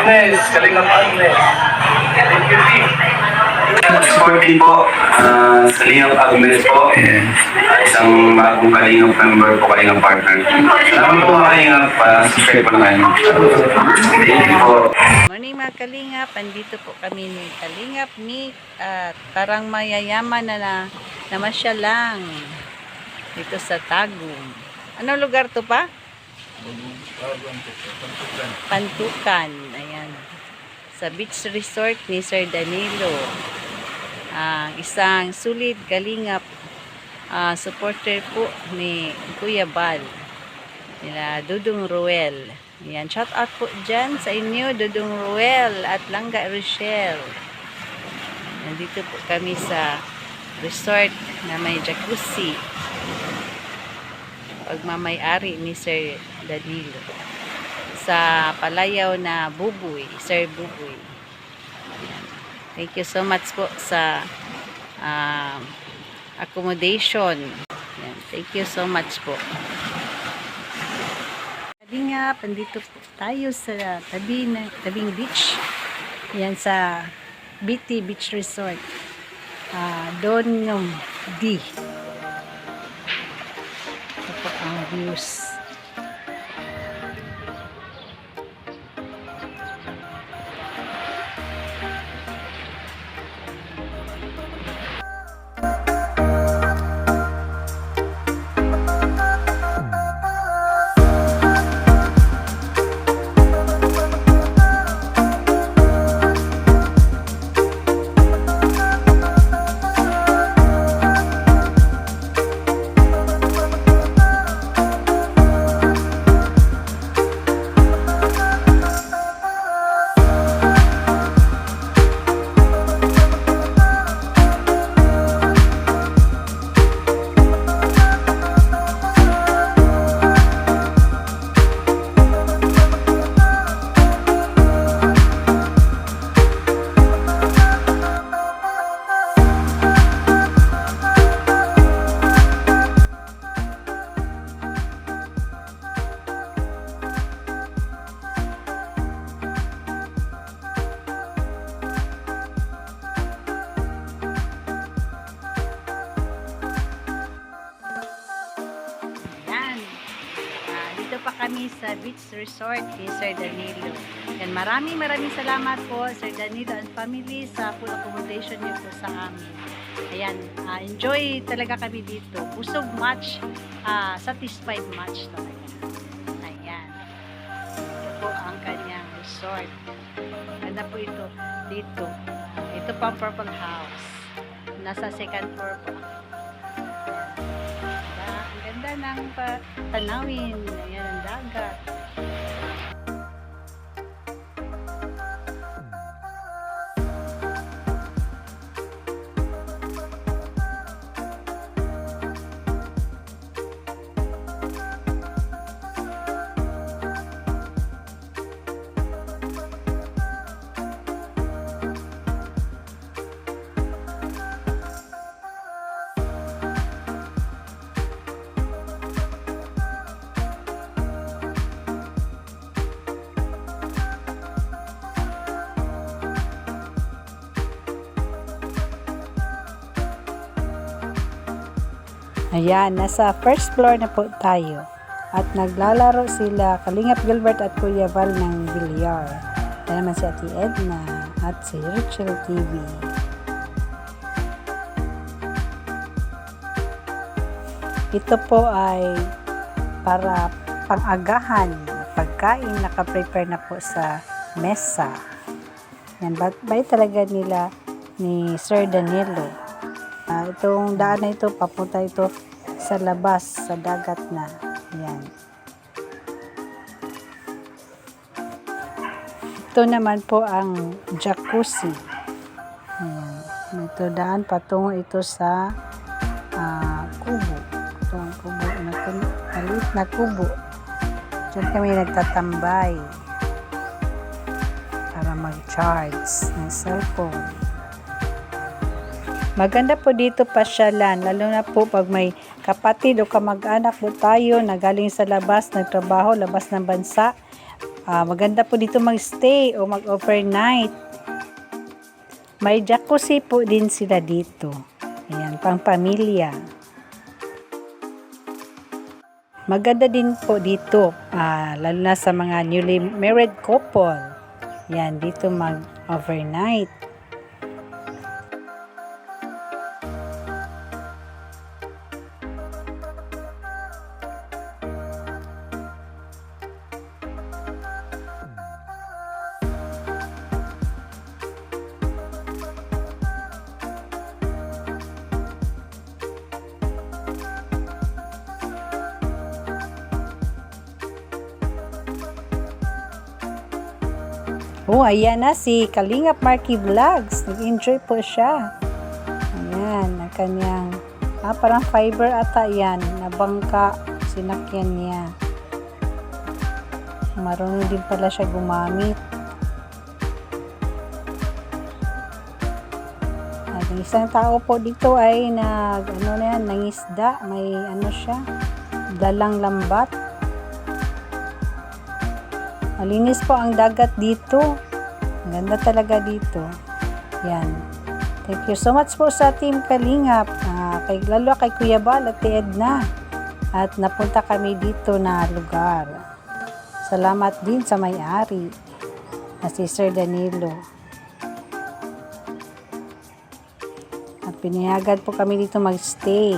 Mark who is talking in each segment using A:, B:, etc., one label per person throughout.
A: Agnes, Kalingap Agnes. Thank you, T.
B: Support din po sa Kalingap Agnes po. Isang bagong Kalingap member po, Kalingap partner. Salamat po mga Kalingap. Subscribe po na kayo. Thank you po.
C: Morning mga Kalingap, andito po kami ni Kalingap Nick at parang mayayaman na namasyal lang dito sa Tagum. Anong lugar to pa? Pantukan. Ayan. Sa beach resort ni Sir Danilo. Isang sulit Kalingap supporter po ni Kuya Bal. Nila Dudong Ruel. Ayan, shout out po dyan sa inyo, Dudong Ruel at Langga Rochelle. Nandito po kami sa resort na may jacuzzi. Pagmamay-ari ni Sir Danilo. Sa Palayaw na Buboy, Sir Buboy. Ayan. Thank you so much po sa accommodation. Ayan. Thank you so much po. Kalingap, andito po tayo sa tabing beach. Yan sa BT Beach Resort. Doon yung D. Ito po ang views. Dito pa kami sa beach resort ni Sir Danilo. And maraming salamat po Sir Danilo and family sa full accommodation niyo po sa amin. Ayan, enjoy talaga kami dito. Busog much, satisfied much talaga. Ayan. Ito po ang kanyang resort. Ganda po ito dito. Ito pa ang Purple House. Nasa second floor po. Ganda ng tanawin. Ayan ang dagat. Ayan, nasa first floor na po tayo. At naglalaro sila Kalingap Gilbert at Kuya Val ng bilyar. Ayan naman si Ate Edna at si Rachel TV. Ito po ay para pang-agahan. Pagkain naka-prepare na po sa mesa. Yan, bay talaga nila ni Sir Danilo. Itong daan na ito, papunta ito sa labas, sa dagat na. Yan. Ito naman po ang jacuzzi. Ayan. Ito daan patungo ito sa kubo. Ito ang kubo. Maliit na kubo. Diyan kami nagtatambay para mag-charge ng cellphone. Maganda po dito pasyalan, lalo na po pag may kapatid o kamag-anak po tayo na galing sa labas, nagtrabaho, labas ng bansa. Maganda po dito mag-stay o mag-overnight. May jacuzzi po din sila dito. Ayan, pang pamilya. Maganda din po dito, lalo na sa mga newly married couple. Yan, dito mag-overnight. Oh, ayan na si Kalingap Marky Vlogs. Nag-enjoy po siya. Ayan, ang kanyang, parang fiber ata yan, na bangka, sinakyan niya. Marunong din pala siya gumamit. At ang isang tao po dito ay nangisda. May siya, dalang lambat. Malinis po ang dagat dito. Ang ganda talaga dito. Yan. Thank you so much po sa Team Kalingap. Lalo kay Kuya Bal at Edna. At napunta kami dito na lugar. Salamat din sa may-ari na si Sir Danilo. At pinayagan po kami dito mag-stay.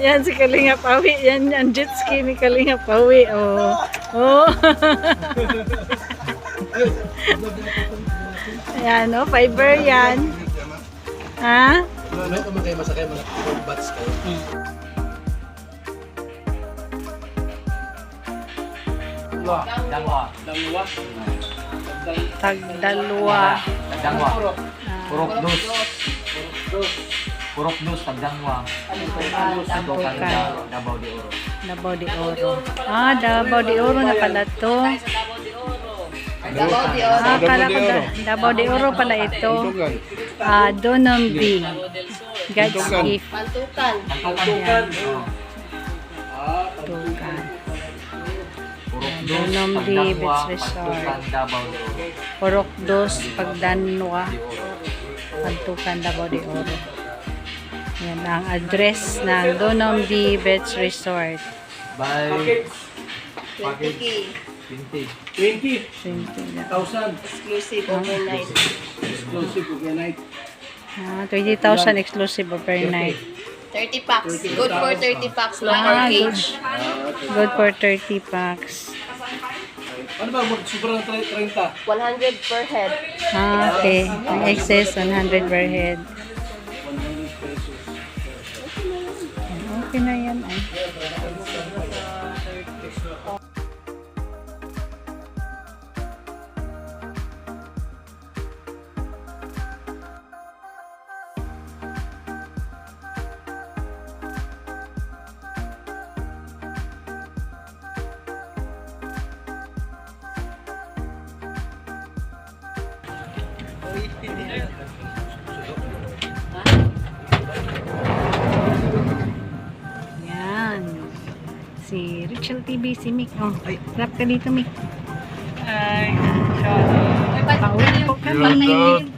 C: Yan si Kalingap Pawi. Yan ang jet ski ni Kalingap Pawi. Oh. Oh. Ayan, oh, fiber yan. Ha?
D: Ano ka man kayo masakay, mga bats kayo.
C: Tagdalwa.
E: Tagdangwa. Purok dos. Purok dos, tagdangwa.
C: Tampukan.
E: Davao de Oro.
C: Davao de Oro. Ah, Davao de Oro na pala to. Ah, kala ko Davao de Oro pala ito. Ah, Donombi. God's gift.
E: Tagtukan.
C: Tukan.
E: Purok dos,
C: Donombi
E: tagdangwa.
C: Beach Resort.
E: Pagtukan, Davao de Oro.
C: Purok dos, Pagdanwa. Pagtukan, Davao de Oro. Yan ang address ng Donombi Beach Resort.
E: By package 20.
D: 20,000
F: Exclusive overnight.
D: exclusive overnight.
C: Ah, 20,000 exclusive overnight.
F: 30 packs. Good for 30 packs. No
C: Ah,
F: package.
C: Good for 30 packs.
D: Ano ba, sobrang 30?
F: 100 per head.
C: Ah, okay. Ang excess, 100 per head.
D: 100 pesos.
C: Okay na yan. Ay. Yan. Si Rachel TV, si Mick. Oh, rap ka dito, Mick. Ay, pauwi po ka. Pang-nainip.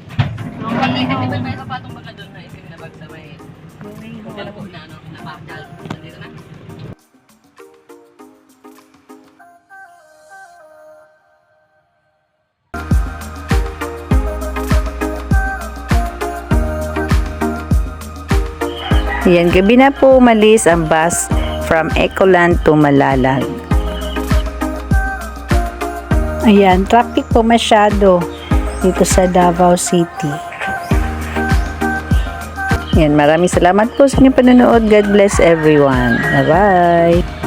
C: Yan, gabi na po umalis ang bus from Ecoland to Malalag. Ayan, traffic po masyado dito sa Davao City. Yan, maraming salamat po sa inyong panonood. God bless everyone. Bye-bye!